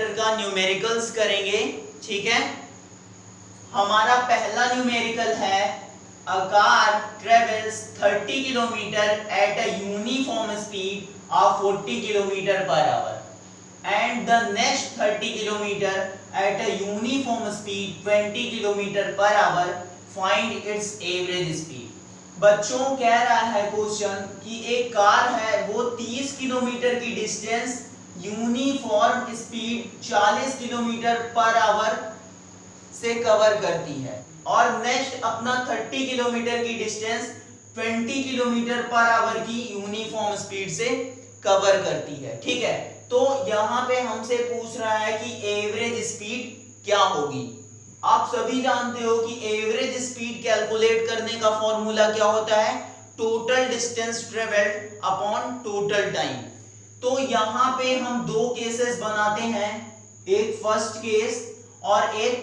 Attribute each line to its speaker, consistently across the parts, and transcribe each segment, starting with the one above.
Speaker 1: Chapter का numericals करेंगे। ठीक है, हमारा पहला न्यूमेरिकल है a car travels 30 kilometre at a uniform speed of 40 kilometre per our and the next 30 kilometre at a uniform speed 20 kilometre per our, find its average speed. बच्चों कह रहा है क्वेश्चन कि एक कार है वो 30 किलोमीटर की distance uniform speed 40 kilometre per our से कवर करती है और नेक्स्ट अपना 30 किलोमीटर की डिस्टेंस 20 किलोमीटर पर आवर की यूनिफॉर्म स्पीड से कवर करती है। ठीक है, तो यहां पे हमसे पूछ रहा है कि एवरेज स्पीड क्या होगी। आप सभी जानते हो कि एवरेज स्पीड कैलकुलेट करने का फॉर्मूला क्या होता है, total distance travelled upon total time. तो यहां पे हम दो केसेस बनाते हैं, एक फर्स्ट केस और एक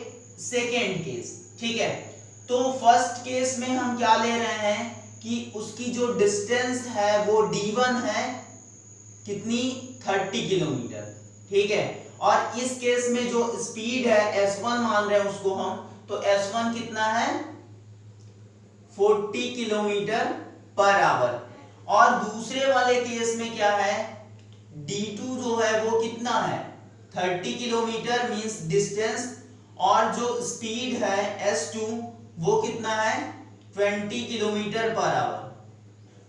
Speaker 1: सेकेंड केस। ठीक है, तो फर्स्ट केस में हम क्या ले रहे हैं कि उसकी जो डिस्टेंस है वो d1 है, कितनी 30 किलोमीटर। ठीक है, और इस केस में जो स्पीड है s1 मान रहे हैं उसको हम, तो s1 कितना है 40 किलोमीटर पर आवर। और दूसरे वाले केस में क्या है, d2 जो है वो कितना है 30 किलोमीटर मींस डिस्टेंस, और जो स्पीड है s2 वो कितना है 20 किलोमीटर पर आवर।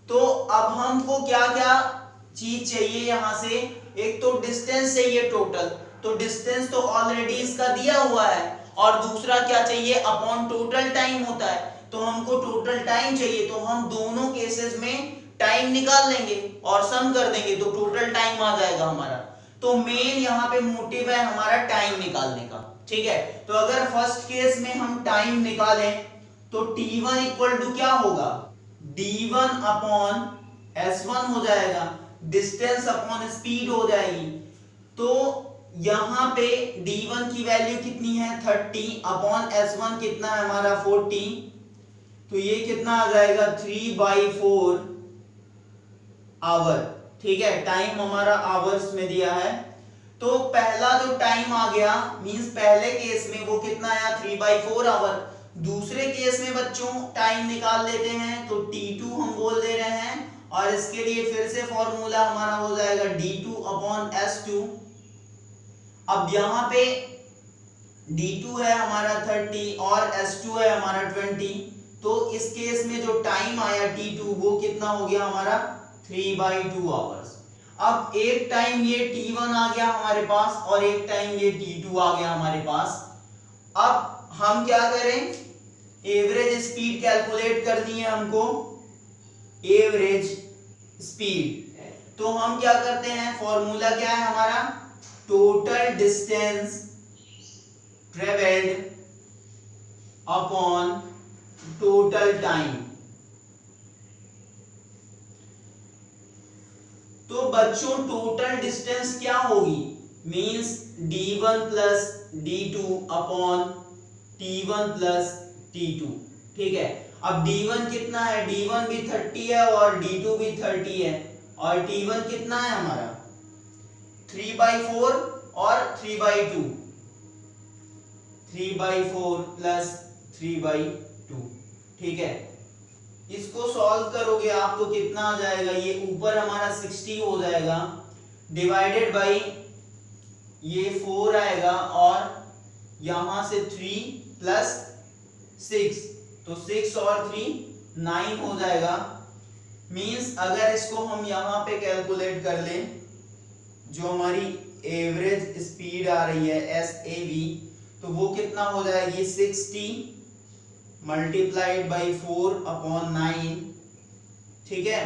Speaker 1: तो अब हमको क्या क्या चीज चाहिए यहां से, एक तो डिस्टेंस चाहिए टोटल, तो डिस्टेंस तो ऑलरेडी इसका दिया हुआ है, और दूसरा क्या चाहिए अपॉन टोटल टाइम होता है, तो हमको टोटल टाइम चाहिए। तो हम दोनों केसेस में टाइम निकाल लेंगे और सम कर देंगे तो टोटल टाइम आ जाएगा हमारा। तो मेन यहाँ पे मोटिव है हमारा टाइम निकालने का। ठीक है, तो अगर फर्स्ट केस में हम टाइम निकालें तो t1 इक्वल टू क्या होगा, d1 अपॉन s1 हो जाएगा, डिस्टेंस अपॉन स्पीड हो जाएगी। तो यहां पे d1 की वैल्यू कितनी है 30 अपॉन s1 कितना है हमारा 40, तो ये कितना आ जाएगा 3/4 आवर। ठीक है, टाइम हमारा आवर्स में दिया है, तो पहला जो टाइम आ गया मींस पहले केस में वो कितना आया 3/4 आवर। दूसरे केस में बच्चों टाइम निकाल लेते हैं, तो t2 हम बोल दे रहे हैं, और इसके लिए फिर से फॉर्मूला हमारा हो जाएगा d2 अपॉन s2। अब यहां पे d2 है हमारा 30 और s2 है हमारा 20, तो इस केस में जो टाइम आया t2 वो कितना हो गया हमारा 3/2 आवर्स। अब एक टाइम ये t1 आ गया हमारे पास और एक टाइम ये t2 आ गया हमारे पास। अब हम क्या करें, एवरेज स्पीड कैलकुलेट करनी है हमको, एवरेज स्पीड। तो हम क्या करते हैं, फॉर्मूला क्या है हमारा, total distance travelled upon total time. तो बच्चों टोटल डिस्टेंस क्या होगी, means d1 plus d2 upon t1 plus t2। ठीक है, अब d1 कितना है, d1 भी 30 है और d2 भी 30 है, और t1 कितना है हमारा 3/4 और 3/2, 3/4 प्लस 3/2। ठीक है, इसको सॉल्व करोगे आप तो कितना आ जाएगा, ये ऊपर हमारा 60 हो जाएगा, डिवाइडेड बाई ये 4 आएगा, और यहां से 3 प्लस 6, तो 6 और 3 9 हो जाएगा। मींस अगर इसको हम यहां पे कैलकुलेट कर लें, जो हमारी एवरेज स्पीड आ रही है SAV, तो वो कितना हो जाएगी 60 मल्टीप्लाइड बाई 4 अपॉन 9। ठीक है,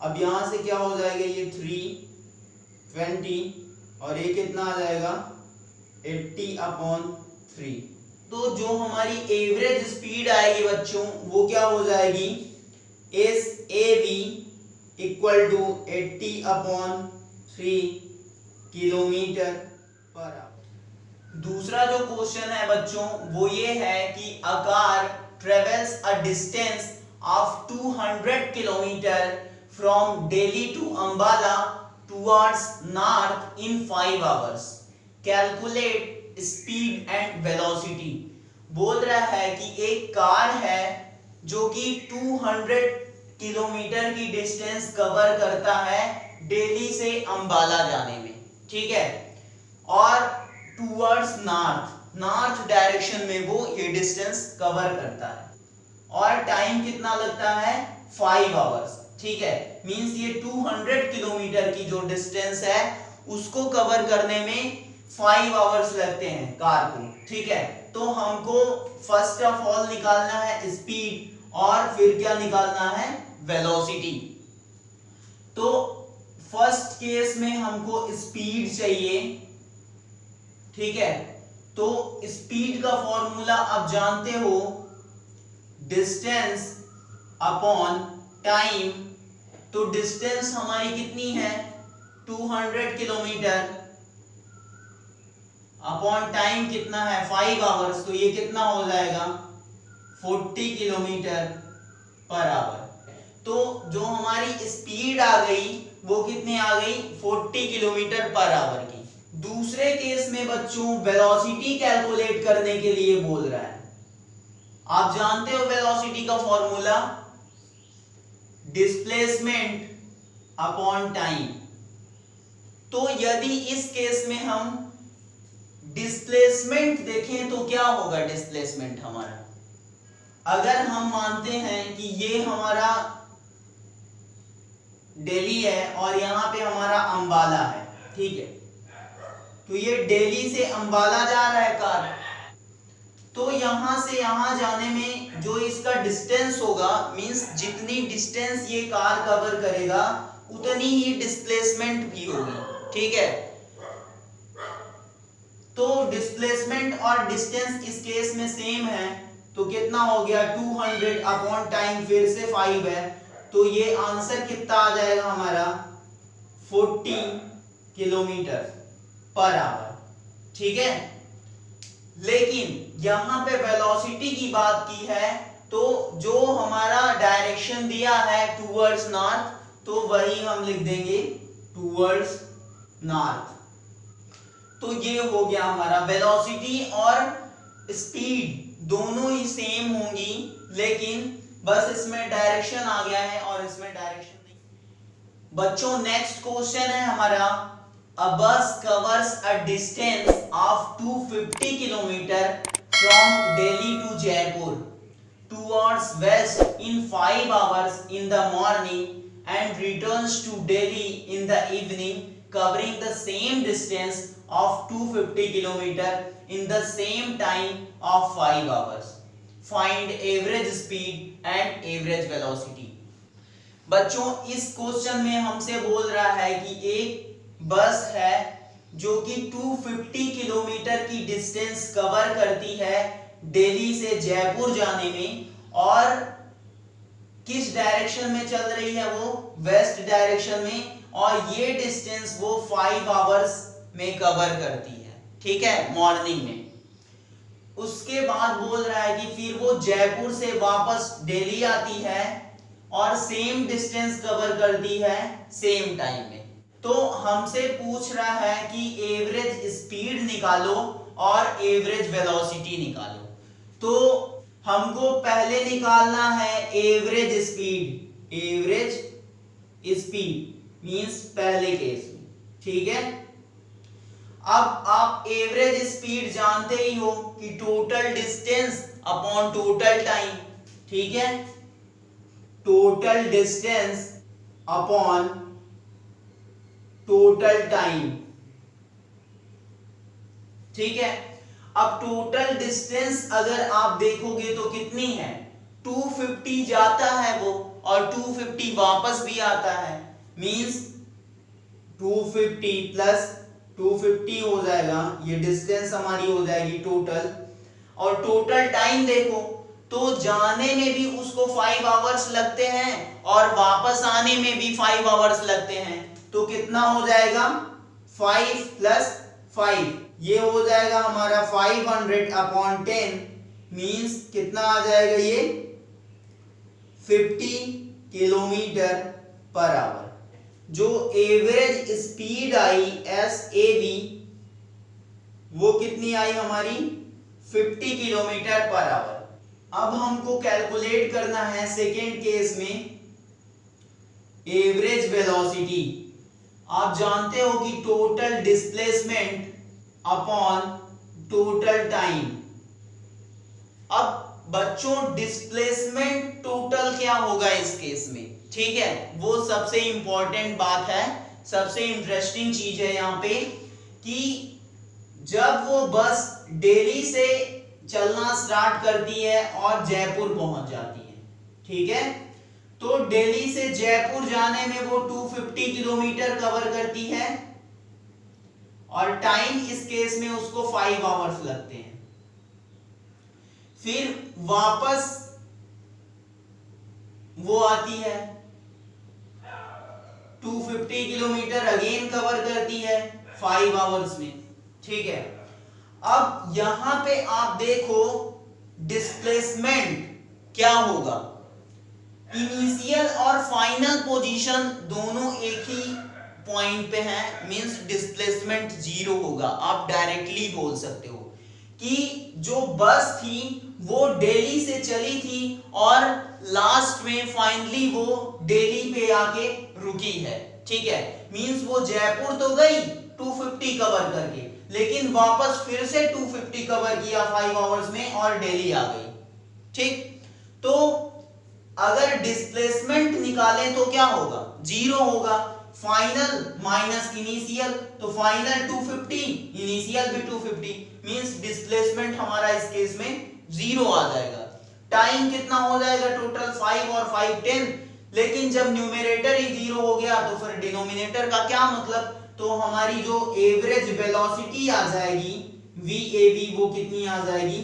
Speaker 1: अब यहां से क्या हो जाएगा, ये 3 20 और ये कितना आ जाएगा 80 अपॉन 3। तो जो हमारी एवरेज स्पीड आएगी बच्चों वो क्या हो जाएगी, SAV equal to 80 upon 3 kilometre per hour. दूसरा जो क्वेश्चन है बच्चों वो ये है कि a car travels a distance of 200 kilometer from Delhi to Ambala towards north in 5 hours. Calculate speed and velocity. बोल रहा है कि एक कार है जो कि 200 किलोमीटर की डिस्टेंस कवर करता है दिल्ली से अंबाला जाने में, ठीक है, और टूवर्ड्स नॉर्थ डायरेक्शन में वो ये डिस्टेंस कवर करता है और टाइम कितना लगता है 5 आवर्स, ठीक है। मींस ये 200 किलोमीटर की जो डिस्टेंस है उसको कवर करने में 5 आवर्स लगते हैं कार को, ठीक है। तो हमको फर्स्ट ऑफ ऑल निकालना है स्पीड और फिर क्या निकालना है वेलोसिटी। तो फर्स्ट केस में हमको स्पीड चाहिए, ठीक है। तो स्पीड का फॉर्मूला आप जानते हो, डिस्टेंस अपॉन टाइम। तो डिस्टेंस हमारी कितनी है 200 किलोमीटर अपॉन टाइम कितना है 5 आवर्स, तो ये कितना हो जाएगा 40 किलोमीटर पर आवर। तो जो हमारी स्पीड आ गई वो कितनी आ गई 40 किलोमीटर पर आवर की। दूसरे केस में बच्चों वेलोसिटी कैलकुलेट करने के लिए बोल रहा है। आप जानते हो वेलोसिटी का फॉर्मूला डिस्प्लेसमेंट अपॉन टाइम। तो यदि इस केस में हम डिस्प्लेसमेंट देखें तो क्या होगा डिस्प्लेसमेंट हमारा, अगर हम मानते हैं कि ये हमारा दिल्ली है और यहां पे हमारा अंबाला है, ठीक है, तो ये दिल्ली से अंबाला जा रहा है कार, तो यहां से यहां जाने में जो इसका डिस्टेंस होगा, मींस जितनी डिस्टेंस ये कार कवर करेगा उतनी ही डिस्प्लेसमेंट भी होगी, ठीक है। तो डिस्प्लेसमेंट और डिस्टेंस इस केस में सेम है, तो कितना हो गया 200 अपॉन टाइम फिर से 5 है, तो ये आंसर कितना आ जाएगा हमारा 40 किलोमीटर पर आवर, ठीक है। लेकिन यहां पे वेलोसिटी की बात की है तो जो हमारा डायरेक्शन दिया है टूवर्ड्स नॉर्थ, तो वही हम लिख देंगे टूवर्ड्स नॉर्थ। तो ये हो गया हमारा वेलोसिटी और स्पीड दोनों ही सेम होंगी, लेकिन बस इसमें डायरेक्शन आ गया है और इसमें डायरेक्शन नहीं। बच्चों नेक्स्ट क्वेश्चन है हमारा, a bus covers a distance of 250 kilometre from Delhi to Jaipur towards west in 5 hours in the morning and returns to Delhi in the evening covering the same distance of 250 kilometer in the same time of 5 hours. Find average speed and average velocity. बच्चों इस question में हमसे बोल रहा है कि एक बस है जो कि 250 किलोमीटर की डिस्टेंस कवर करती है दिल्ली से जयपुर जाने में, और किस डायरेक्शन में चल रही है वो वेस्ट डायरेक्शन में, और ये डिस्टेंस वो 5 आवर्स में कवर करती है, ठीक है, मॉर्निंग में। उसके बाद बोल रहा है कि फिर वो जयपुर से वापस दिल्ली आती है और सेम डिस्टेंस कवर करती है सेम टाइम में। तो हमसे पूछ रहा है कि एवरेज स्पीड निकालो और एवरेज वेलोसिटी निकालो। तो हमको पहले निकालना है average speed. Average speed means पहले केस में, ठीक है। अब आप एवरेज स्पीड जानते ही हो कि total distance upon total time, ठीक है, total distance upon total time, ठीक है। अब टोटल डिस्टेंस अगर आप देखोगे तो कितनी है 250 जाता है वो और 250 वापस भी आता है, मींस 250 प्लस 250 हो जाएगा, ये डिस्टेंस हमारी हो जाएगी टोटल। और टोटल टाइम देखो तो जाने में भी उसको 5 आवर्स लगते हैं और वापस आने में भी 5 आवर्स लगते हैं, तो कितना हो जाएगा 5 प्लस 5, ये हो जाएगा हमारा 500 अपॉन 10, मींस कितना आ जाएगा ये 50 किलोमीटर पर आवर। जो एवरेज स्पीड आई SAV वो कितनी आई हमारी 50 किलोमीटर पर आवर। अब हमको कैलकुलेट करना है सेकेंड केस में एवरेज वेलोसिटी। आप जानते हो कि total displacement upon total time. अब बच्चों डिस्प्लेसमेंट टोटल क्या होगा इस केस में, ठीक है, वो सबसे इंपॉर्टेंट बात है, सबसे इंटरेस्टिंग चीज है यहाँ पे कि जब वो बस दिल्ली से चलना स्टार्ट करती है और जयपुर पहुंच जाती है, ठीक है, तो दिल्ली से जयपुर जाने में वो 250 किलोमीटर कवर करती है और टाइम इस केस में उसको 5 आवर्स लगते हैं। फिर वापस वो आती है 250 किलोमीटर अगेन कवर करती है 5 आवर्स में, ठीक है। अब यहां पे आप देखो डिस्प्लेसमेंट क्या होगा, इनिशियल और फाइनल पोजीशन दोनों एक ही पॉइंट पे हैं, मींस डिस्प्लेसमेंट 0 होगा। आप डायरेक्टली बोल सकते हो कि जो बस थी वो दिल्ली से चली थी और लास्ट में फाइनली वो दिल्ली पे आके रुकी है, ठीक है, मींस वो जयपुर तो गई 250 कवर करके, लेकिन वापस फिर से 250 कवर किया 5 आवर्स में और दिल्ली आ गई, ठीक। तो अगर डिस्प्लेसमेंट निकालें तो क्या होगा, 0 होगा। फाइनल माइनस इनिशियल, तो फाइनल 250, इनिशियल भी 250, मींस डिस्प्लेसमेंट हमारा इस केस में 0 आ जाएगा। टाइम कितना हो जाएगा टोटल 5 और 5 10, लेकिन जब न्यूमरेटर ही 0 हो गया तो फिर डिनोमिनेटर का क्या मतलब, तो हमारी जो एवरेज वेलोसिटी आ जाएगी VAV वो कितनी आ जाएगी,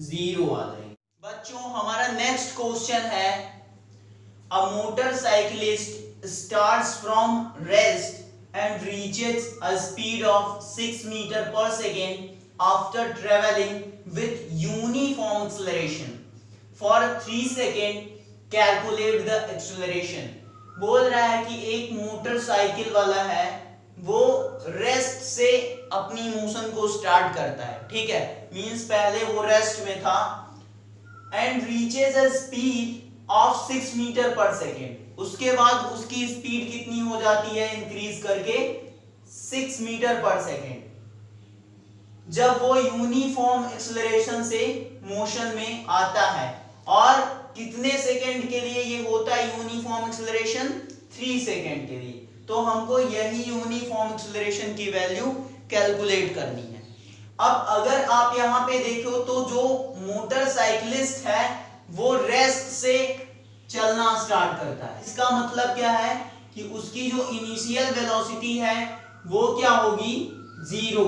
Speaker 1: 0 आ जाएगी। बच्चों हमारा नेक्स्ट क्वेश्चन है, अ motorcyclist starts from rest and reaches a speed of 6 meter per second after traveling with uniform acceleration for 3 seconds. Calculate the acceleration. बोल रहा है कि एक मोटरसाइकिल वाला है, वो रेस्ट से अपनी मोशन को स्टार्ट करता है, ठीक है, मींस पहले वो रेस्ट में था, and reaches a speed of 6 metre per second. उसके बाद उसकी स्पीड कितनी हो जाती है इंक्रीज करके 6 मीटर पर सेकेंड जब वो यूनिफॉर्म एक्सेलरेशन से मोशन में आता है। और कितने सेकेंड के लिए ये होता है यूनिफॉर्म एक्सेलरेशन, 3 सेकेंड के लिए। तो हमको यही यूनिफॉर्म एक्सेलरेशन की वैल्यू कैलकुलेट करनी है। अब अगर आप यहां पे देखो तो जो मोटरसाइकिलिस्ट है वो रेस्ट से चलना स्टार्ट करता है, इसका मतलब क्या है कि उसकी जो इनिशियल वेलोसिटी है वो क्या होगी 0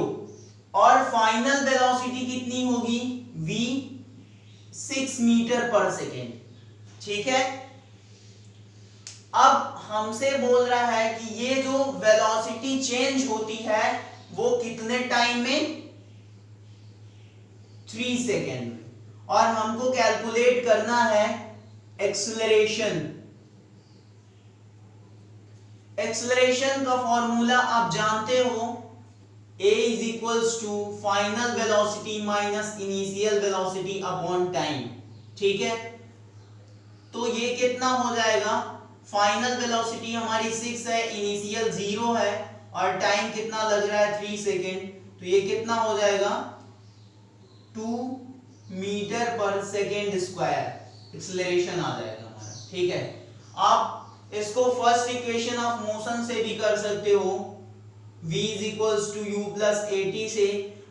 Speaker 1: और फाइनल वेलोसिटी कितनी होगी v 6 मीटर पर सेकेंड, ठीक है। अब हमसे बोल रहा है कि ये जो वेलोसिटी चेंज होती है वो कितने टाइम में, 3 सेकेंड में, और हमको कैलकुलेट करना है एक्सेलरेशन। एक्सेलरेशन का फॉर्मूला आप जानते हो, a is equals to final velocity minus initial velocity upon time, ठीक है। तो ये कितना हो जाएगा, फाइनल वेलोसिटी हमारी 6 है, इनिशियल 0 है और टाइम कितना लग रहा है 3 सेकेंड, तो ये कितना हो जाएगा 2 metre per second square acceleration आ जाएगा हमारा, ठीक है। आप इसको फर्स्ट इक्वेशन ऑफ मोशन से भी कर सकते हो, v is equals to u plus at से,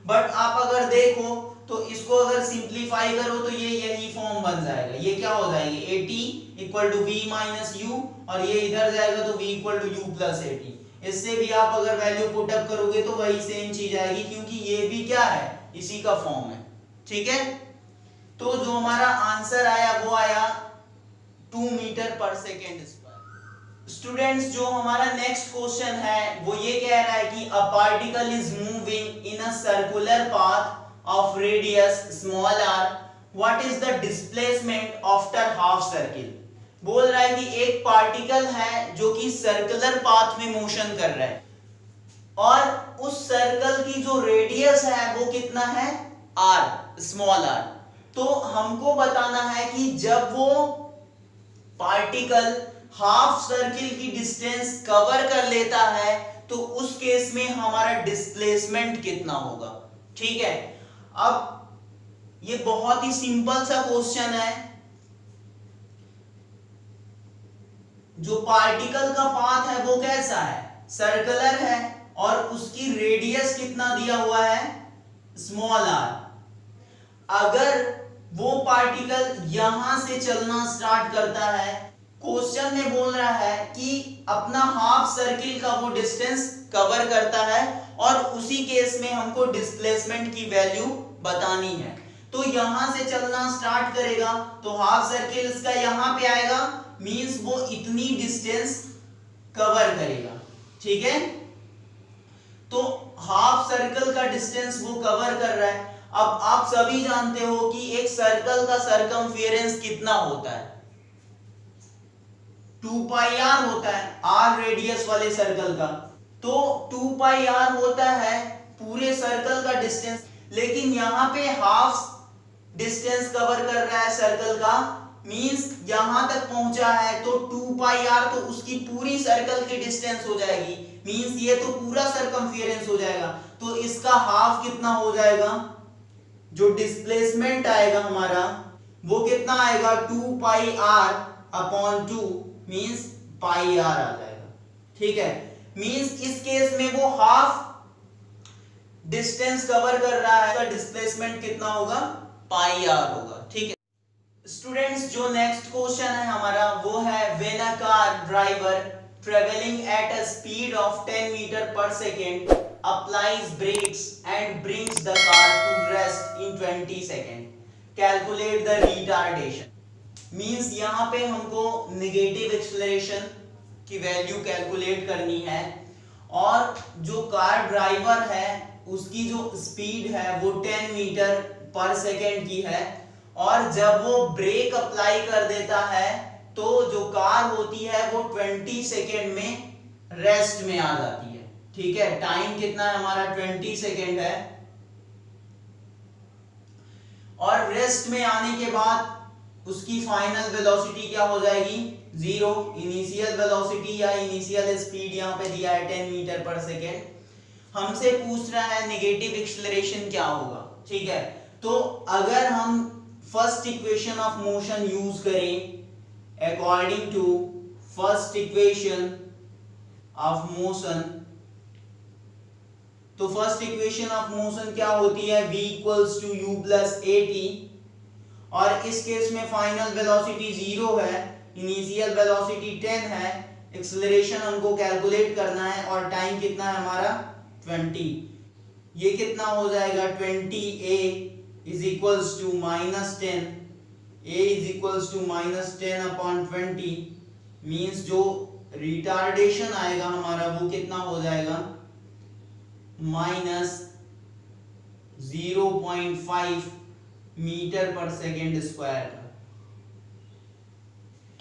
Speaker 1: बट आप अगर देखो तो इसको अगर सिंप्लीफाई करो तो ये यही फॉर्म बन जाएगा, ये क्या हो जाएगी at equal to v minus u, और ये इधर जाएगा तो v equal to u plus at। इससे भी आप अगर वैल्यू पुट अप करोगे तो वही सेम चीज आएगी, क्योंकि ये भी क्या है, इसी का फॉर्म है, ठीक है। तो जो हमारा आंसर आया वो आया 2 metre per second square. Students जो हमारा नेक्स्ट क्वेश्चन है वो ये कह रहा है कि a particle is moving in a circular path of radius small r, what is the displacement after half circle. बोल रहा है कि एक पार्टिकल है जो कि सर्कुलर पाथ में मोशन कर रहा है, और उस सर्कल की जो रेडियस है वो कितना है, r, स्मॉल r। तो हमको बताना है कि जब वो पार्टिकल हाफ सर्किल की डिस्टेंस कवर कर लेता है तो उस केस में हमारा डिस्प्लेसमेंट कितना होगा। ठीक है, अब ये बहुत ही सिंपल सा क्वेश्चन है। जो पार्टिकल का पाथ है वो कैसा है, सर्कुलर है, और उसकी रेडियस कितना दिया हुआ है, स्मॉल r। अगर वो पार्टिकल यहां से चलना स्टार्ट करता है, क्वेश्चन में बोल रहा है कि अपना हाफ सर्किल का वो डिस्टेंस कवर करता है और उसी केस में हमको डिस्प्लेसमेंट की वैल्यू बतानी है। तो यहां से चलना स्टार्ट करेगा तो हाफ सर्किल इसका यहां पे आएगा, मींस वो इतनी डिस्टेंस कवर करेगा। ठीक है, तो हाफ सर्कल का डिस्टेंस वो कवर कर रहा है। अब आप सभी जानते हो कि एक सर्कल का सरकमफेरेंस कितना होता है, 2 पाई r होता है, r रेडियस वाले सर्कल का। तो 2 पाई r होता है पूरे सर्कल का डिस्टेंस, लेकिन यहां पे हाफ डिस्टेंस कवर कर रहा है सर्कल का, मींस यहां तक पहुंचा है तो 2 पाई r तो उसकी पूरी सर्कल की डिस्टेंस हो जाएगी, मींस ये तो पूरा सरकमफेरेंस हो जाएगा। तो इसका हाफ कितना हो जाएगा, जो डिस्प्लेसमेंट आएगा हमारा वो कितना आएगा, 2 पाई r अपॉन 2, मींस पाई r आ जाएगा। ठीक है, मींस इस केस में वो हाफ डिस्टेंस कवर कर रहा है, उसका डिस्प्लेसमेंट कितना होगा, पाई r होगा। ठीक है स्टूडेंट्स, जो नेक्स्ट क्वेश्चन है हमारा वो है when a car driver travelling at a speed of 10 metre per second applies brakes and brings the car to rest in 20 seconds, calculate the retardation। Means यहाँ पे हमको नेगेटिव एक्सेलरेशन की value calculate करनी है और जो कार ड्राइवर है उसकी जो स्पीड है वो 10 मीटर पर सेकेंड की है, और जब वो ब्रेक अप्लाई कर देता है तो जो कार होती है वो 20 सेकेंड में रेस्ट में आ जाती है। ठीक है, टाइम कितना है हमारा, 20 सेकेंड है, और रेस्ट में आने के बाद उसकी फाइनल वेलोसिटी क्या हो जाएगी, 0। इनिशियल वेलोसिटी या इनिशियल स्पीड यहाँ पे दिया है 10 मीटर पर सेकेंड। हमसे पूछ रहा है नेगेटिव एक्सेलरेशन क्या होगा। ठीक है, तो अगर हम first equation of motion use करें according to first equation of motion, तो फर्स्ट इक्वेशन ऑफ मोशन क्या होती है, v equals to u plus at, और इस केस में फाइनल वेलोसिटी 0 है, इनिशियल वेलोसिटी 10 है, एक्सेलरेशन हमको कैलकुलेट करना है और टाइम कितना है हमारा 20। ये कितना हो जाएगा, 20a is equals to -10, a is equals to -10 upon 20, means जो रिटार्डेशन आएगा हमारा वो कितना हो जाएगा, -0.5 मीटर पर सेकेंड स्क्वायर का।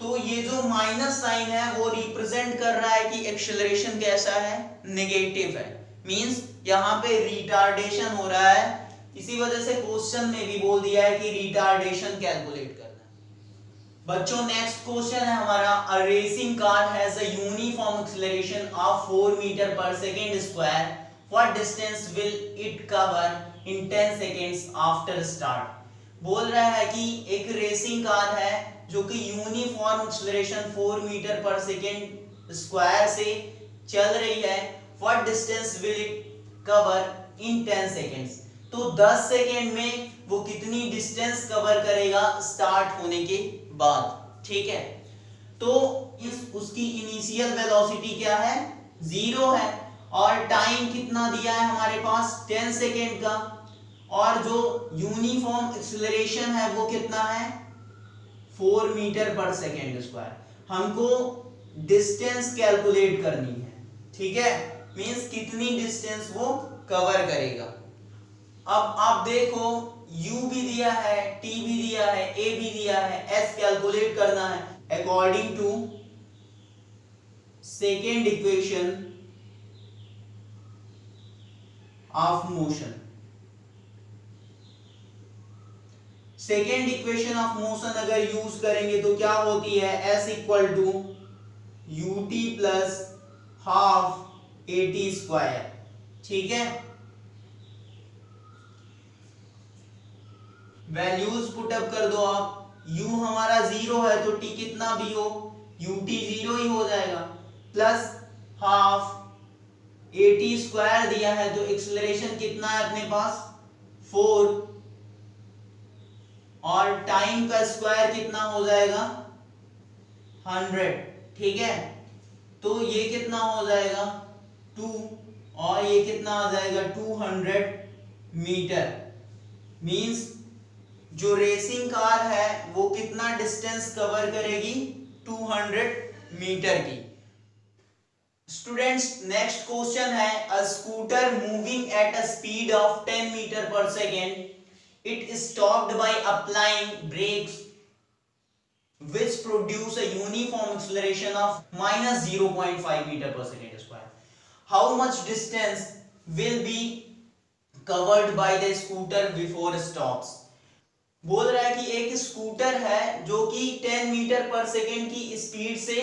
Speaker 1: तो ये जो माइनस साइन है वो रिप्रेजेंट कर रहा है कि एक्सेलरेशन कैसा है, नेगेटिव है, मींस यहाँ पे रिटार्डेशन हो रहा है। इसी वजह से क्वेश्चन में भी बोल दिया है कि रिटार्डेशन कैलकुलेट करना है। बच्चों नेक्स्ट क्वेश्चन है हमारा, a racing car has a uniform acceleration of 4 metre per second square, what distance will it cover in 10 seconds after start। बोल रहा है कि एक रेसिंग कार है जो कि uniform acceleration 4 metre per second square से चल रही है, what distance will it cover in 10 seconds। तो 10 सेकेंड में वो कितनी डिस्टेंस कवर करेगा स्टार्ट होने के बाद। ठीक है, तो उसकी इनिशियल वेलोसिटी क्या है, 0 है, और टाइम कितना दिया है हमारे पास 10 सेकेंड का, और जो यूनिफॉर्म एक्सेलरेशन है वो कितना है 4 मीटर पर सेकेंड स्क्वायर। हमको डिस्टेंस कैलकुलेट करनी है। ठीक है, मींस कितनी डिस्टेंस वो कवर करेगा। अब आप देखो u भी दिया है, t भी दिया है, a भी दिया है, s कैलकुलेट करना है according to second equation of motion. Second equation of motion अगर यूज करेंगे तो क्या होती है, s equal to ut plus half at square. ठीक है, वैल्यूज पुटअप कर दो आप। u हमारा 0 है तो t कितना भी हो ut 0 ही हो जाएगा, प्लस हाफ at स्क्वायर दिया है तो एक्सेलरेशन कितना है अपने पास 4, और टाइम का स्क्वायर कितना हो जाएगा 100। ठीक है, तो ये कितना हो जाएगा 2, और ये कितना आ जाएगा 200 मीटर। मींस जो रेसिंग कार है वो कितना डिस्टेंस कवर करेगी 200 मीटर की। स्टूडेंट्स नेक्स्ट क्वेश्चन है, a scooter moving at a speed of 10 metre per second, it stopped by applying brakes which produce a uniform acceleration of minus 0.5 meter per second square. How much distance will be covered by the scooter before stops? बोल रहा है कि एक scooter है जो कि 10 metre per second की speed से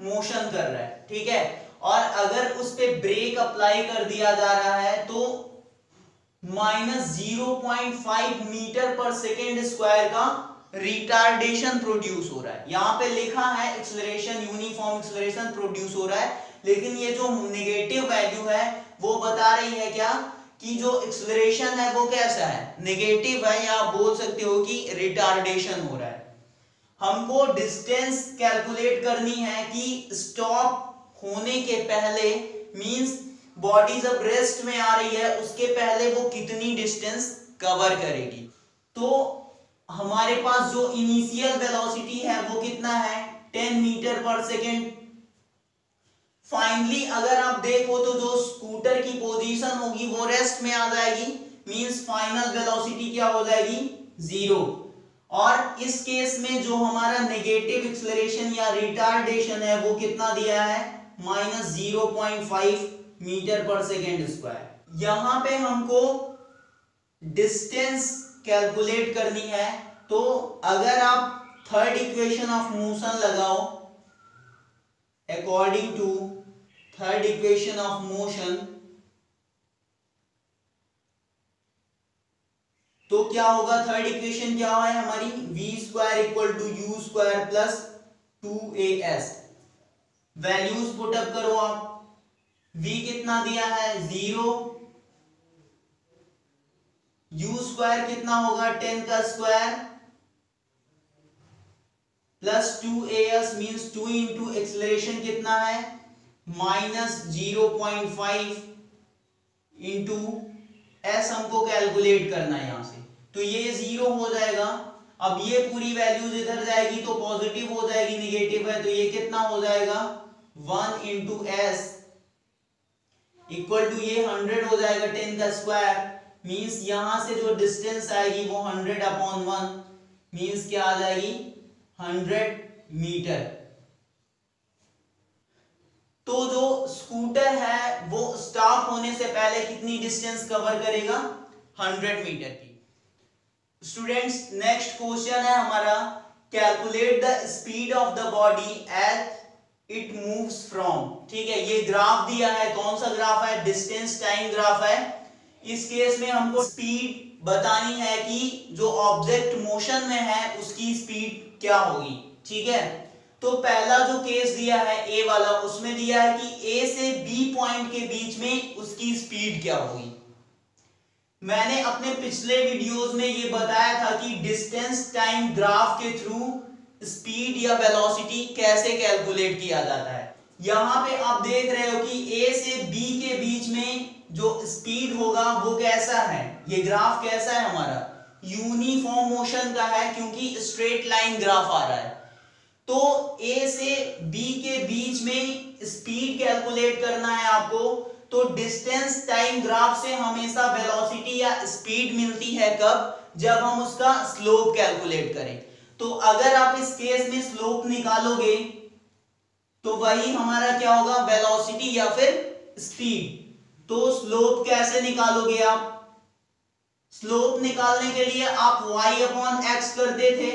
Speaker 1: मोशन कर रहा है। ठीक है, और अगर उस पे ब्रेक अप्लाई कर दिया जा रहा है तो minus 0.5 metre per second square का रिटार्डेशन प्रोड्यूस हो रहा है। यहां पे लिखा है एक्सेलरेशन, यूनिफॉर्म एक्सेलरेशन प्रोड्यूस हो रहा है, लेकिन ये जो नेगेटिव वैल्यू है वो बता रही है क्या कि जो एक्सेलरेशन है वो कैसा है, नेगेटिव है, या आप बोल सकते हो कि रिटार्डेशन हो रहा है। हमको डिस्टेंस कैलकुलेट करनी है कि स्टॉप होने के पहले, मींस बॉडी जब रेस्ट में आ रही है उसके पहले वो कितनी डिस्टेंस कवर करेगी। तो हमारे पास जो इनिशियल वेलोसिटी है वो कितना है 10 मीटर पर सेकेंड। फाइनली अगर आप देखो तो जो स्कूटर की पोजीशन होगी वो रेस्ट में आ जाएगी, मींस फाइनल वेलोसिटी क्या हो जाएगी 0। और इस केस में जो हमारा नेगेटिव एक्सेलरेशन या रिटार्डेशन है वो कितना दिया है minus 0.5 metre per second square. यहां पे हमको डिस्टेंस कैलकुलेट करनी है, तो अगर आप थर्ड इक्वेशन ऑफ मोशन लगाओ, according to third equation of motion, तो क्या होगा, थर्ड इक्वेशन क्या है हमारी, v square equal to u square plus 2as। Values put up करो आप, v कितना दिया है 0, u स्क्वायर कितना होगा 10 का square plus 2as, means 2 into acceleration कितना है माइनस 0.5 इंटू s हमको कैलकुलेट करना है यहां से, तो ये 0 हो जाएगा। अब ये पूरी वैल्यूज इधर जाएगी तो पॉजिटिव हो जाएगी, निगेटिव है तो ये कितना हो जाएगा 1 इंटू एस इक्वल टू ये 100 हो जाएगा 10 का स्क्वायर, मींस यहां से जो डिस्टेंस आएगी वो 100 अपॉन 1, मींस क्या आ जाएगी 100 मीटर। तो जो स्कूटर है वो स्टॉप होने से पहले कितनी डिस्टेंस कवर करेगा 100 मीटर की। स्टूडेंट्स नेक्स्ट क्वेश्चन है हमारा, calculate the speed of the body as it moves from. ठीक है, ये ग्राफ दिया है, कौन सा ग्राफ है, डिस्टेंस टाइम ग्राफ है। इस केस में हमको स्पीड बतानी है कि जो ऑब्जेक्ट मोशन में है उसकी स्पीड क्या होगी। ठीक है, तो पहला जो केस दिया है ए वाला, उसमें दिया है कि ए से बी पॉइंट के बीच में उसकी स्पीड क्या होगी। मैंने अपने पिछले वीडियोस में ये बताया था कि डिस्टेंस टाइम ग्राफ के थ्रू स्पीड या वेलोसिटी कैसे कैलकुलेट किया जाता है। यहां पे आप देख रहे हो कि ए से बी के बीच में जो स्पीड होगा वो कैसा है, ये ग्राफ कैसा है हमारा यूनिफॉर्म मोशन का है, क्योंकि स्ट्रेट लाइन ग्राफ आ रहा है। तो ए से बी के बीच में स्पीड कैलकुलेट करना है आपको, तो डिस्टेंस टाइम ग्राफ से हमेशा वेलोसिटी या स्पीड मिलती है कब, जब हम उसका स्लोप कैलकुलेट करें। तो अगर आप इस केस में स्लोप निकालोगे तो वही हमारा क्या होगा वेलोसिटी या फिर स्पीड। तो स्लोप कैसे निकालोगे आप? स्लोप निकालने के लिए आप y अपॉन एक्स करते थे।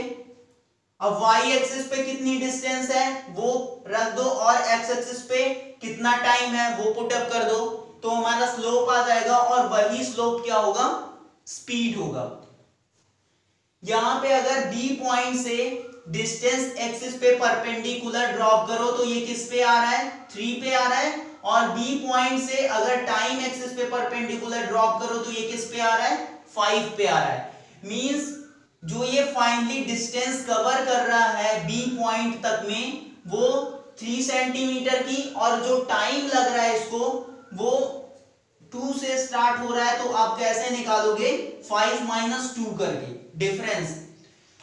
Speaker 1: अब y एक्सिस पे कितनी डिस्टेंस है वो रख दो और x एक्सिस पे कितना टाइम है वो पुट अप कर दो, तो हमारा स्लोप आ जाएगा और वही स्लोप क्या होगा? स्पीड होगा। यहां पे अगर B पॉइंट से डिस्टेंस एक्सिस पे परपेंडिकुलर ड्रॉप करो तो ये किस पे आ रहा है? 3 पे आ रहा है। और B पॉइंट से अगर टाइम एक्सिस पे परपेंडिकुलर ड्रॉप करो तो ये किस पे आ रहा है? 5 पे आ रहा है। मींस जो ये फाइनली डिस्टेंस कवर कर रहा है B पॉइंट तक में वो 3 सेंटीमीटर की, और जो टाइम लग रहा है इसको वो 2 से स्टार्ट हो रहा है। तो आप कैसे निकालोगे? 5 माइनस 2 करके डिफरेंस।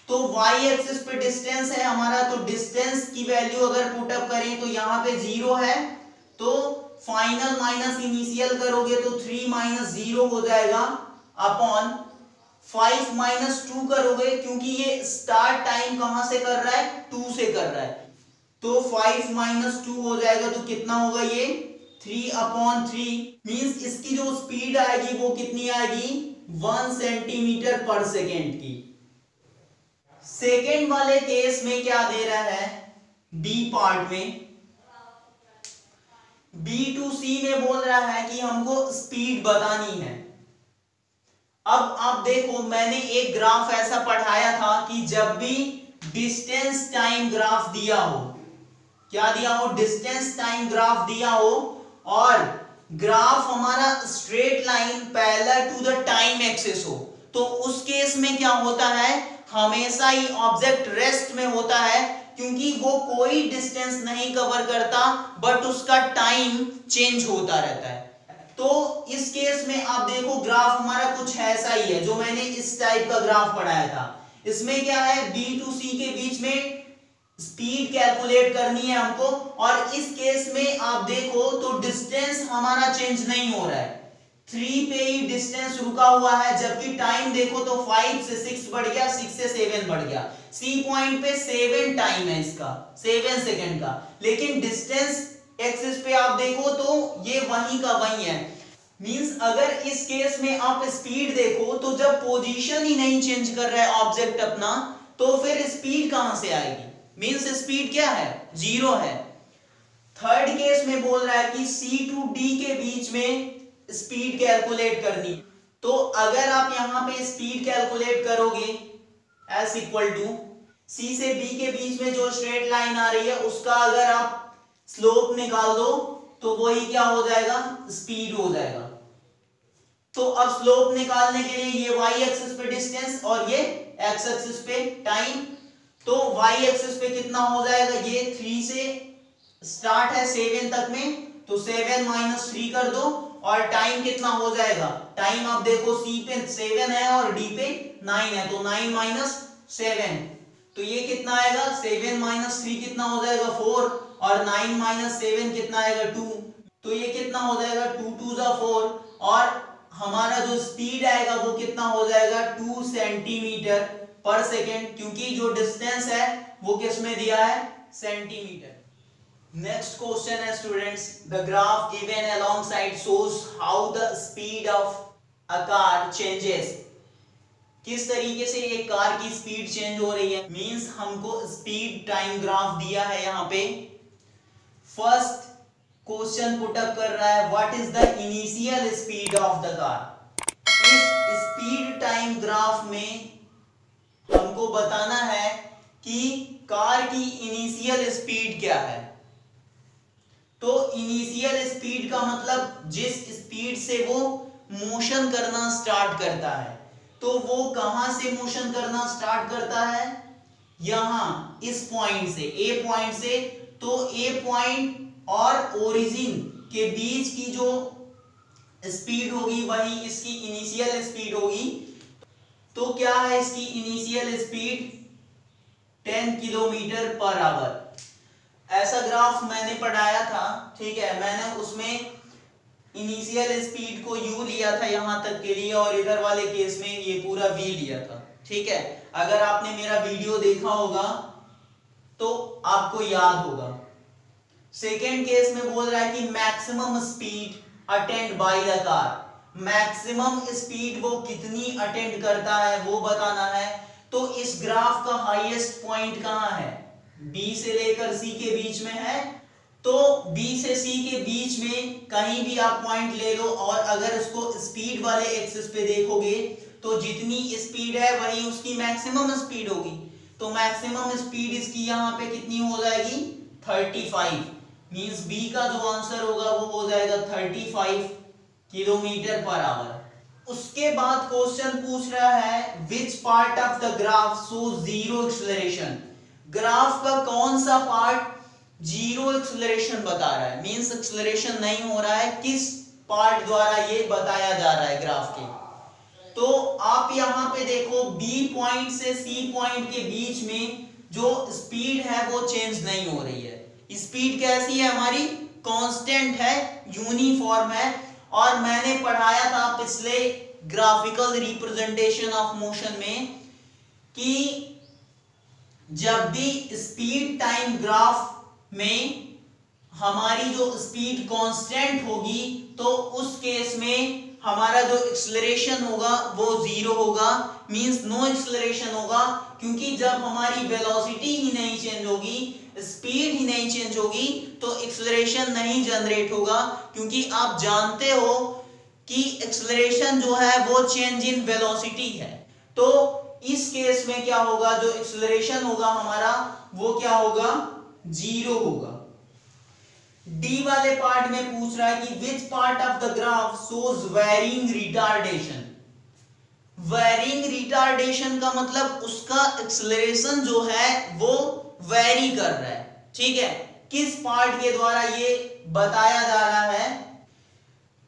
Speaker 1: तो y एक्सिस पे डिस्टेंस है हमारा, तो डिस्टेंस की वैल्यू अगर पुट अप करें तो यहां पे 0 है, तो फाइनल माइनस इनिशियल करोगे तो 3 माइनस 0 हो जाएगा अपॉन 5 माइनस 2 करोगे, क्योंकि ये स्टार्ट टाइम कहां से कर रहा है? 2 से कर रहा है। तो 5 माइनस 2 हो जाएगा तो कितना होगा ये? 3 अपॉन 3। मींस इसकी जो स्पीड आएगी वो कितनी आएगी? 1 सेंटीमीटर पर सेकेंड की। सेकेंड वाले केस में क्या दे रहा है? बी पार्ट में B2C में बोल रहा है कि हमको स्पीड बतानी है। अब आप देखो, मैंने एक ग्राफ ऐसा पढ़ाया था कि जब भी डिस्टेंस टाइम ग्राफ दिया हो, क्या दिया हो? डिस्टेंस टाइम ग्राफ दिया हो, और ग्राफ हमारा straight line parallel to the time axis हो, तो उस केस में क्या होता है? हमेशा ही ऑब्जेक्ट रेस्ट में होता है, क्योंकि वो कोई डिस्टेंस नहीं कवर करता बट उसका टाइम चेंज होता रहता है। तो इस केस में आप देखो ग्राफ हमारा कुछ ऐसा ही है जो मैंने इस टाइप का ग्राफ पढ़ाया था। इसमें क्या है? B2C के बीच में स्पीड कैलकुलेट करनी है हमको, और इस केस में आप देखो तो डिस्टेंस हमारा चेंज नहीं हो रहा है, 3 पे ही डिस्टेंस रुका हुआ है, जबकि टाइम देखो तो 5 से 6 बढ़ गया, 6 से 7 बढ़ गया। C पॉइंट पे 7 टाइम है इसका, 7 सेकेंड का, लेकिन डिस्टेंस एक्सिस पे आप देखो तो ये वही का वही है। मींस अगर इस केस में आप स्पीड देखो तो जब पोजीशन ही नहीं चेंज कर रहा है ऑब्जेक्ट अपना, तो फिर स्पीड कहां से आएगी? मींस स्पीड क्या है? 0 है। थर्ड केस में बोल रहा है कि C टू D के बीच में स्पीड कैलकुलेट करनी, तो अगर आप यहां पे स्पीड कैलकुलेट करोगे S इक्वल टू C से B के बीच में जो स्ट्रेट लाइन आ रही है उसका अगर आप स्लोप निकाल दो तो वही क्या हो जाएगा? स्पीड हो जाएगा। तो अब स्लोप निकालने के लिए ये y एक्सिस पे डिस्टेंस और ये x एक्सिस पे टाइम, तो y एक्सिस पे कितना हो जाएगा? ये 3 से स्टार्ट है 7 तक में, तो 7 माइनस 3 कर दो, और टाइम कितना हो जाएगा? टाइम आप देखो C पे 7 है और D पे 9 है, तो 9 माइनस 7, तो ये कितना आएगा? 7 माइनस 3 कितना हो जाएगा? 4, और 9 माइनस 7 कितना आएगा? 2, तो ये कितना हो जाएगा? 2 2 जा 4, और हमारा जो स्पीड आएगा वो कितना हो जाएगा? 2 सेंटीमीटर पर सेकेंड, क्योंकि जो डिस्टेंस है वो किस में दिया है? सेंटीमीटर। नेक्स्ट क्वेश्चन है students, the graph given alongside shows how the speed of a car changes. किस तरीके से एक कार की स्पीड चेंज हो रही है? मींस हमको स्पीड टाइम ग्राफ दिया है यहां पे। फर्स्ट क्वेश्चन पुट अप कर रहा है, what is the initial speed of the car. इस स्पीड टाइम ग्राफ में हमको बताना है कि कार की इनिशियल स्पीड क्या है। तो इनिशियल स्पीड का मतलब जिस स्पीड से वो मोशन करना स्टार्ट करता है, तो वो कहां से मोशन करना स्टार्ट करता है? यहां इस पॉइंट से, ए पॉइंट से। तो ए पॉइंट और ओरिजिन के बीच की जो स्पीड होगी वही इसकी इनिशियल स्पीड होगी। तो क्या है इसकी initial speed? 10 kilometre per our. ऐसा ग्राफ मैंने पढ़ाया था, ठीक है, मैंने उसमें इनिशियल स्पीड को u लिया था यहां तक के लिए, और इधर वाले केस में ये पूरा v लिया था, ठीक है। अगर आपने मेरा वीडियो देखा होगा तो आपको याद होगा। सेकेंड केस में बोल रहा है कि maximum speed attend by the car. Maximum speed वो कितनी अटेंड करता है वो बताना है। तो इस ग्राफ का हाईएस्ट पॉइंट कहां है? बी से लेकर सी के बीच में है। तो बी से सी के बीच में कहीं भी आप पॉइंट ले लो और अगर उसको स्पीड वाले एक्सिस पे देखोगे तो जितनी स्पीड है वही उसकी मैक्सिमम स्पीड होगी। तो मैक्सिमम स्पीड इसकी यहां पे कितनी हो जाएगी? 35। मींस बी का जो आंसर होगा वो हो जाएगा 35 किलोमीटर पर आवर। उसके बाद क्वेश्चन पूछ रहा है विच part of the graph show zero acceleration. Graph का कौन सा पार्ट जीरो एक्सेलरेशन बता रहा है? मींस एक्सेलरेशन नहीं हो रहा है, किस पार्ट द्वारा ये बताया जा रहा है ग्राफ के? तो आप यहां पे देखो बी पॉइंट से सी पॉइंट के बीच में जो स्पीड है वो चेंज नहीं हो रही है। स्पीड कैसी है हमारी? कांस्टेंट है, यूनिफॉर्म है। और मैंने पढ़ाया था पिछले ग्राफिकल रिप्रेजेंटेशन ऑफ मोशन में कि जब भी स्पीड टाइम ग्राफ में हमारी जो स्पीड कांस्टेंट होगी तो उस केस में हमारा जो एक्सेलरेशन होगा वो जीरो होगा, मींस नो एक्सेलरेशन होगा। क्योंकि जब हमारी वेलोसिटी ही नहीं चेंज होगी, स्पीड ही नहीं चेंज होगी तो एक्सेलरेशन नहीं जनरेट होगा। क्योंकि आप जानते हो कि एक्सेलरेशन जो है वो चेंज इन वेलोसिटी है। तो इस केस में क्या होगा? जो एक्सेलरेशन होगा हमारा वो क्या होगा? जीरो होगा। डी वाले पार्ट में पूछ रहा है कि which part of the graph shows varying retardation. Varying retardation का मतलब उसका एक्सेलरेशन जो है वो वेरी कर रहा है। ठीक है, किस पार्ट के द्वारा ये बताया जा रहा है?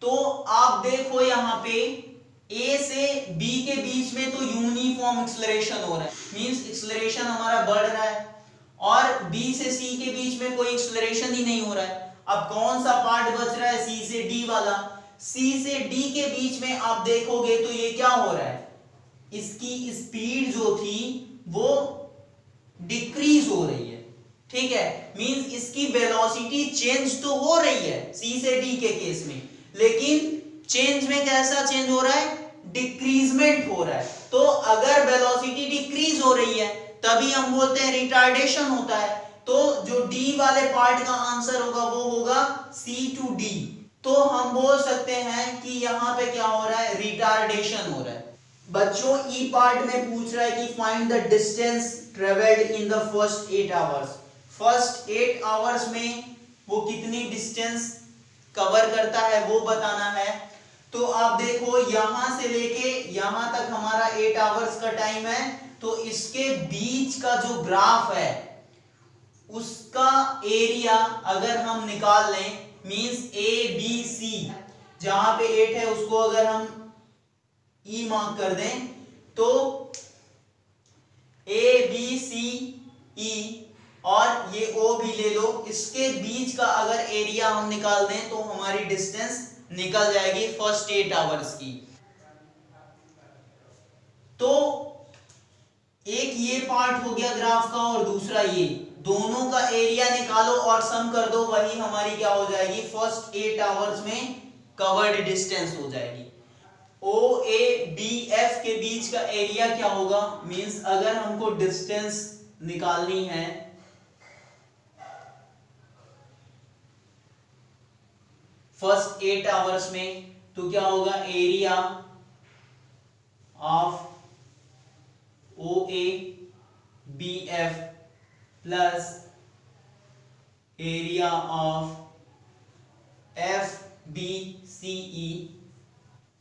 Speaker 1: तो आप देखो यहां पे ए से बी के बीच में तो यूनिफॉर्म एक्सेलरेशन हो रहा है, मींस एक्सेलरेशन हमारा बढ़ रहा है। और बी से सी के बीच में कोई एक्सेलरेशन ही नहीं हो रहा है। अब कौन सा पार्ट बच रहा है? सी से डी वाला। सी से डी के बीच में आप देखोगे तो ये क्या हो रहा है? इसकी स्पीड जो थी वो डिक्रीज हो रही है। ठीक है, मींस इसकी वेलोसिटी चेंज तो हो रही है सी से डी के केस में, लेकिन चेंज में कैसा चेंज हो रहा है? डिक्रीजमेंट हो रहा है। तो अगर वेलोसिटी डिक्रीज हो रही है तभी हम बोलते हैं रिटार्डेशन होता है। तो जो डी वाले पार्ट का आंसर होगा वो होगा सी टू डी। तो हम बोल सकते हैं कि यहां पे क्या हो रहा है? रिटार्डेशन हो रहा है। बच्चों ई पार्ट में पूछ रहा है कि find the distance travelled in the first 8 hours. First 8 hours में वो कितनी डिस्टेंस कवर करता है वो बताना है। तो आप देखो यहां से लेके यहां तक हमारा 8 आवर्स का टाइम है। तो इसके बीच का जो ग्राफ है उसका एरिया अगर हम निकाल लें, मींस ए बी सी, जहां पे 8 है उसको अगर हम ई मार्क कर दें तो ए बी सी ई और ये ओ भी ले लो, इसके बीच का अगर एरिया हम निकाल दें तो हमारी डिस्टेंस निकल जाएगी फर्स्ट 8 आवर्स की। तो एक ये पार्ट हो गया ग्राफ का और दूसरा ये, दोनों का एरिया निकालो और सम कर दो, वही हमारी क्या हो जाएगी? फर्स्ट 8 आवर्स में कवर्ड डिस्टेंस हो जाएगी। ओ ए बी एफ के बीच का एरिया क्या होगा? मींस अगर हमको डिस्टेंस निकालनी है फर्स्ट 8 आवर्स में तो क्या होगा? Area of O A B F plus area of F B C E.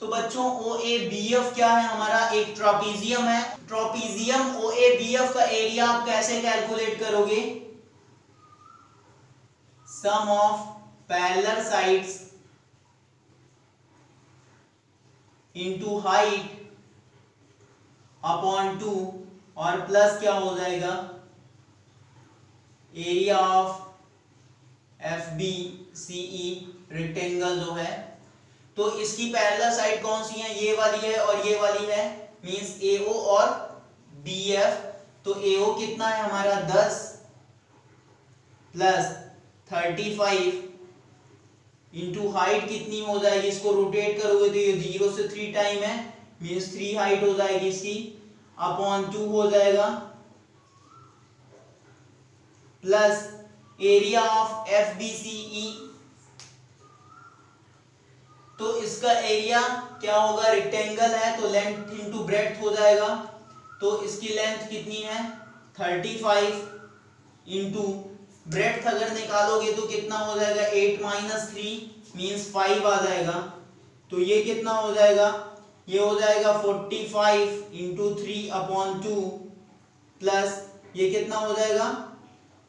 Speaker 1: तो बच्चों ओ ए बी एफ क्या है? हमारा एक ट्रापीजियम है। Trapezium O A B F का एरिया आप कैसे कैलकुलेट करोगे? Sum of parallel sides into height upon 2 और प्लस क्या हो जाएगा? Area of F B C E rectangle जो है। तो इसकी पैरेलल साइड कौन सी है? ये वाली है और ये वाली है, मींस AO और BF। तो AO कितना है हमारा? 10 प्लस 35 इंटू हाइट कितनी हो जाएगी, इसको रोटेट करोगे तो ये 0 से 3 टाइम है, मीन्स 3 हाइट हो जाएगी इसकी, अपॉन 2 हो जाएगा, प्लस एरिया ऑफ FBCE। तो इसका एरिया क्या होगा, रेक्टेंगल है तो लेंथ इंटू ब्रेड्थ हो जाएगा, तो इसकी लेंथ कितनी है 35 इंटू ब्रेड्थ अगर निकालोगे तो कितना हो जाएगा 8 माइनस 3 मीन्स 5 आ जाएगा, तो ये कितना हो जाएगा, ये हो जाएगा 45 इंटू 3 अपॉन 2 प्लस ये कितना हो जाएगा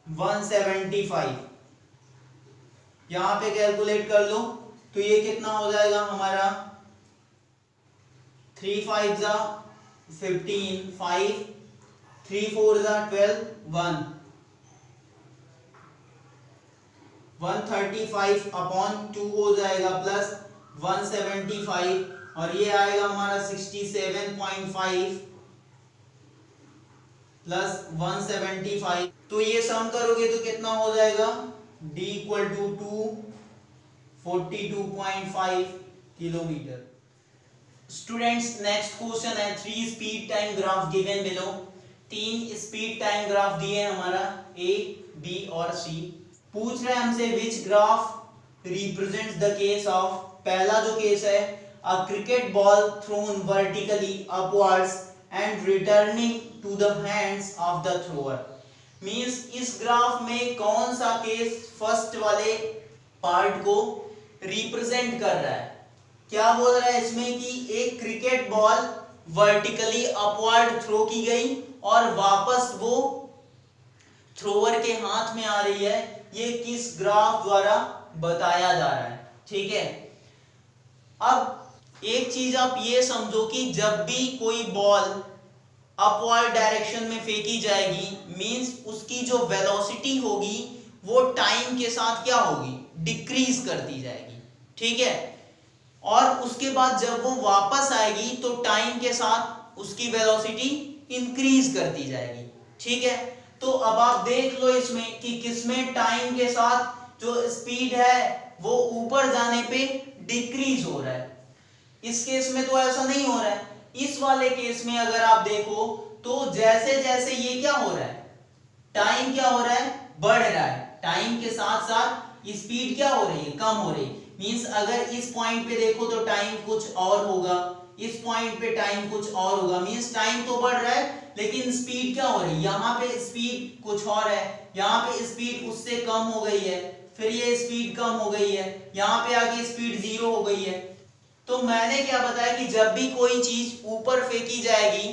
Speaker 1: 175। यहां पे कैलकुलेट कर लो तो ये कितना हो जाएगा हमारा 3 5 जा 15, 5 3 4 जा 12, 135 अपॉन 2 हो जाएगा प्लस 175 और ये आएगा हमारा 67.5 प्लस 175। तो ये सम करोगे तो कितना हो जाएगा D equal to 242.5 kilometre. Students next question है 3 speed time graph given below. 3 speed time graph दिए हमारा A, B और C। पूछ रहे हैं हमसे which graph represents the case of, पहला जो केस है a cricket ball thrown vertically upwards and returning to the hands of the thrower. Means इस ग्राफ में कौन सा केस फर्स्ट वाले पार्ट को रिप्रेजेंट कर रहा है, क्या बोल रहा है इसमें कि एक cricket ball vertically upward throw की गई और वापस वो थ्रोअर के हाथ में आ रही है, ये किस ग्राफ द्वारा बताया जा रहा है। ठीक है, अब एक चीज आप ये समझो कि जब भी कोई बॉल अपवर्ड डायरेक्शन में फेंकी जाएगी मींस उसकी जो वेलोसिटी होगी वो टाइम के साथ क्या होगी, डिक्रीज करती जाएगी। ठीक है, और उसके बाद जब वो वापस आएगी तो टाइम के साथ उसकी वेलोसिटी इंक्रीज करती जाएगी। ठीक है, तो अब आप देख लो इसमें कि किसमें टाइम के साथ जो स्पीड है वो ऊपर जाने पे डिक्रीज हो रहा है, इस केस में तो ऐसा नहीं हो रहा है। इस वाले केस में अगर आप देखो तो जैसे जैसे ये क्या हो रहा है, टाइम क्या हो रहा है, बढ़ रहा है, टाइम के साथ साथ स्पीड क्या हो रही है, कम हो रही है। मींस अगर इस पॉइंट पे देखो तो टाइम कुछ और होगा, इस पॉइंट पे टाइम कुछ और होगा, मींस टाइम तो बढ़ रहा है लेकिन स्पीड क्या हो रही है, यहाँ पे स्पीड कुछ और है, यहाँ पे स्पीड उससे कम हो गई है, फिर ये स्पीड कम हो गई है, यहाँ पे आके स्पीड 0 हो गई है। तो मैंने क्या बताया कि जब भी कोई चीज ऊपर फेंकी जाएगी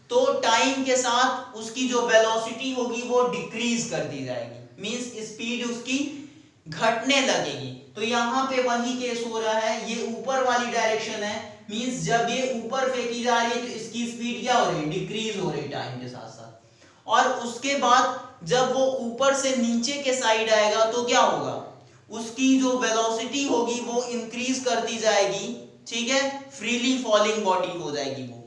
Speaker 1: तो टाइम के साथ उसकी जो वेलोसिटी होगी वो डिक्रीज कर दी जाएगी, मींस स्पीड उसकी घटने लगेगी। तो यहाँ पे वही केस हो रहा है, ये ऊपर वाली डायरेक्शन है, मींस जब ये ऊपर फेंकी जा रही है तो इसकी स्पीड क्या हो रही है, डिक्रीज हो रही है टाइम के साथ साथ। और उसके बाद जब वो ऊपर से नीचे के साइड आएगा तो क्या होगा, उसकी जो वेलोसिटी होगी वो इंक्रीज करती जाएगी। ठीक है, फ्रीली फॉलिंग बॉडी हो जाएगी वो।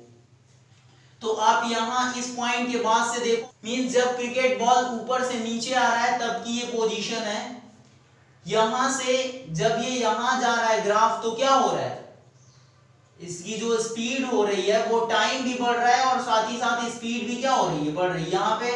Speaker 1: तो आप यहाँ इस पॉइंट के बाद से देखो, मींस जब क्रिकेट बॉल ऊपर से नीचे आ रहा है तब की ये पोजीशन है, यहां से जब ये यहां जा रहा है ग्राफ तो क्या हो रहा है, इसकी जो स्पीड हो रही है वो टाइम भी बढ़ रहा है और साथ ही साथ स्पीड भी क्या हो रही है, बढ़ रही है। यहाँ पे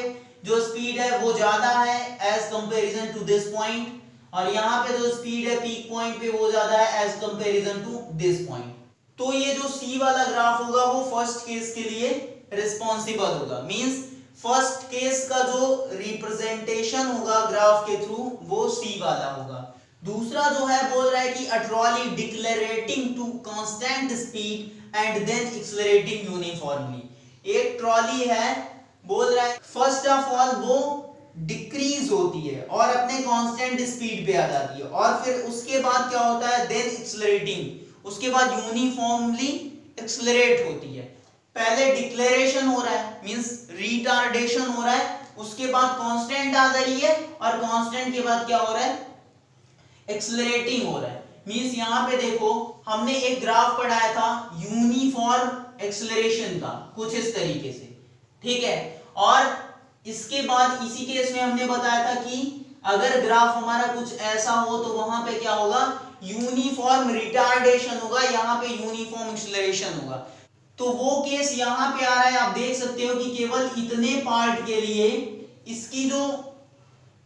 Speaker 1: जो स्पीड है वो ज्यादा है as comparison to this point, और यहाँ पे जो स्पीड है पीक पॉइंट पे वो ज्यादा है as comparison to this point. तो ये जो सी वाला ग्राफ होगा वो फर्स्ट केस के लिए रिस्पॉन्सिबल होगा, मींस फर्स्ट केस का जो रिप्रेजेंटेशन होगा ग्राफ के थ्रू वो सी वाला होगा। दूसरा जो है बोल रहा है कि a trolley decelerating to constant speed and then accelerating uniformly. एक ट्रॉली है, बोल रहा है फर्स्ट ऑफ ऑल वो डिक्रीज होती है और अपने कांस्टेंट स्पीड पे आ जाती है, और फिर उसके बाद क्या होता है, देन एक्सेलरेटिंग, उसके बाद यूनिफॉर्मली एक्सेलरेट होती है। पहले डिक्लेरेशन हो रहा है मींस रिटार्डेशन हो रहा है, उसके बाद कांस्टेंट आ रही है और कांस्टेंट के बाद क्या हो रहा है, एक्सेलरेटिंग हो रहा है। मींस यहां पे देखो हमने एक ग्राफ पढ़ाया था यूनिफॉर्म एक्सेलरेशन का कुछ इस तरीके से। ठीक है, और इसके बाद इसी केस में हमने बताया था कि अगर ग्राफ हमारा कुछ ऐसा हो तो वहां पे क्या होगा, यूनिफॉर्म रिटार्डेशन होगा, यहाँ पे यूनिफॉर्म एक्सेलरेशन होगा। तो वो केस यहाँ पे आ रहा है, आप देख सकते हो कि केवल इतने पार्ट के लिए इसकी जो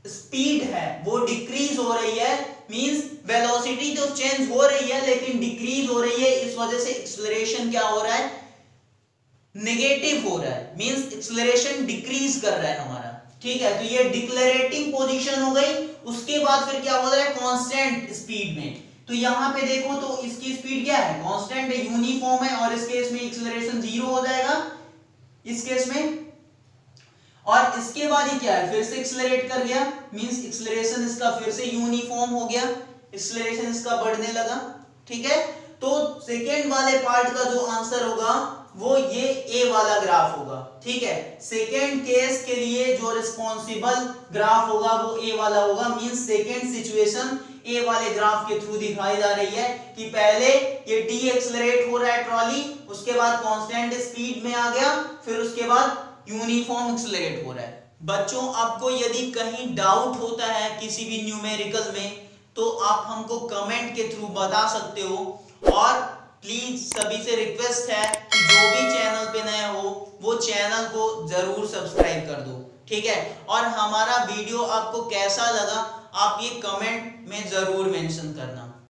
Speaker 1: स्पीड है वो डिक्रीज हो रही है, मींस वेलोसिटी तो चेंज हो रही है लेकिन डिक्रीज हो रही है। इस वजह से एक्सेलरेशन क्या हो रहा है, नेगेटिव हो रहा है, मींस एक्सेलरेशन डिक्रीज कर रहा है हमारा। ठीक है, तो ये डिक्लेरेटिंग पोजीशन हो गई। उसके बाद फिर क्या हो रहा है, कांस्टेंट स्पीड में। तो यहां पे देखो तो इसकी स्पीड क्या है, कांस्टेंट है, यूनिफॉर्म है, और इस केस में एक्सेलरेशन 0 हो जाएगा इस केस में। और इसके बाद ये क्या है, फिर से एक्सेलरेट कर गया, मींस एक्सेलरेशन इसका फिर से यूनिफॉर्म हो गया, एक्सेलरेशन इसका बढ़ने लगा। ठीक है, तो सेकेंड वाले पार्ट का जो आंसर होगा वो ये ए वाला ग्राफ होगा। ठीक है, सेकेंड केस के लिए जो रिस्पॉन्सिबल ग्राफ होगा वो ए वाला होगा, मींस सेकेंड सिचुएशन ए वाले ग्राफ के थ्रू दिखाई जा रही है कि पहले ये डी एक्सेलरेट हो रहा है ट्रॉली, उसके बाद कांस्टेंट स्पीड में आ गया, फिर उसके बाद यूनिफॉर्म एक्सेलरेट हो रहा है। बच्चों, आपको यदि कहीं डाउट होता है किसी भी न्यूमेरिकल में तो आप हमको कमेंट के थ्रू बता सकते हो। और प्लीज सभी से रिक्वेस्ट है कि जो भी चैनल पे नया हो वो चैनल को जरूर सब्सक्राइब कर दो। ठीक है, और हमारा वीडियो आपको कैसा लगा आप ये कमेंट में जरूर मेंशन करना।